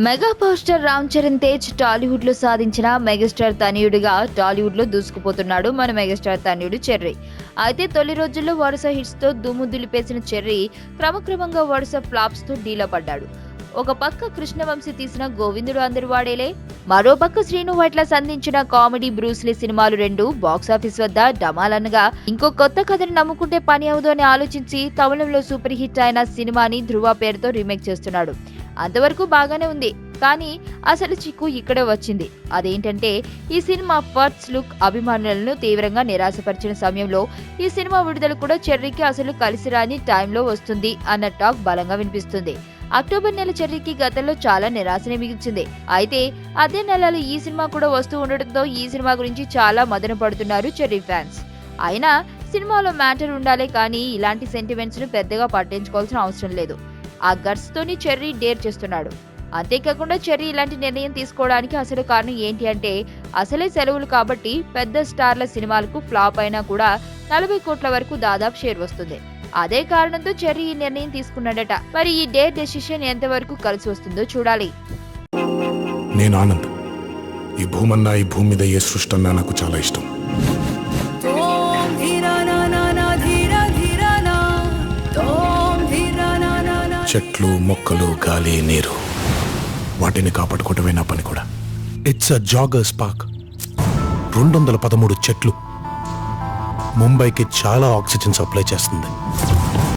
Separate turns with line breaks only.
Mega power star Ram Charan Tej Tollywood లో సాధించిన megastar తనయుడిగా Tollywood లో దూసుకుపోతున్నాడు మన మెగాస్టార్ తనయుడు చెర్రీ. అయితే తొలి రోజుల్లో వరుస హిట్స్ తో దుమ్ము దులిపేసిన చెర్రీ క్రమక్రమంగా వరుస ఫ్లాప్స్ తో డీలా పడ్డాడు. ఒక పక్క కృష్ణవంశీ తీసిన గోవిందుడు అందరు వాడేలే, మరో పక్క శ్రీను వైట్ల సంధించిన కామెడీ బ్రూస్లీ సినిమాలు రెండు బాక్సాఫీస్ వద్ద డమాలనగా ఇంకో కొత్త కథను నమ్ముకుంటే పని అవదు అని ఆలోచించి తమిళంలో సూపర్ హిట్ అయిన సినిమాని ధృవ పేరుతో రీమేక్ చేస్తున్నాడు. అంతవరకు బాగానే ఉంది, కానీ అసలు చిక్కు ఇక్కడే వచ్చింది. అదేంటంటే ఈ సినిమా ఫస్ట్ లుక్ అభిమానులను తీవ్రంగా నిరాశపరిచిన సమయంలో ఈ సినిమా విడుదల కూడా చెర్రీకి అసలు కలిసి రాని టైంలో వస్తుంది అన్న టాక్ బలంగా వినిపిస్తుంది. అక్టోబర్ నెల చెర్రీకి గతంలో చాలా నిరాశనే మిగిల్చింది. అయితే అదే నెలలో ఈ సినిమా కూడా వస్తూ ఉండటంతో ఈ సినిమా గురించి చాలా మదన పడుతున్నారు చెర్రీ ఫ్యాన్స్. అయినా సినిమాలో మ్యాటర్ ఉండాలే కానీ ఇలాంటి సెంటిమెంట్స్ ను పెద్దగా పట్టించుకోవాల్సిన అవసరం లేదు. ఆ గట్స్ తోని చెర్రీ డేర్ చేస్తున్నాడు. అంతేకాకుండా చెర్రీ ఇలాంటి నిర్ణయం తీసుకోవడానికి అసలు కారణం ఏంటి అంటే అసలే సెలవులు కాబట్టి పెద్ద స్టార్ల సినిమాలకు ఫ్లాప్ అయినా కూడా 40 కోట్ల వరకు దాదాపు షేర్ వస్తుంది. అదే కారణంతో చెర్రీ ఈ నిర్ణయం తీసుకున్నాడట. మరి ఈ డేర్ డెసిషన్ ఎంతవరకు కలిసి వస్తుందో చూడాలి.
నేను ఆనంద్. ఈ భూమన్నా, ఈ భూమి మీద ఏ సృష్టి అన్నా నాకు చాలా ఇష్టం. చెట్లు, మొక్కలు, గాలి, నీరు, వాటిని కాపాడుకోవటమే నా పని కూడా. It's a joggers park. 213 చెట్లు ముంబైకి చాలా ఆక్సిజన్ సప్లై చేస్తుంది.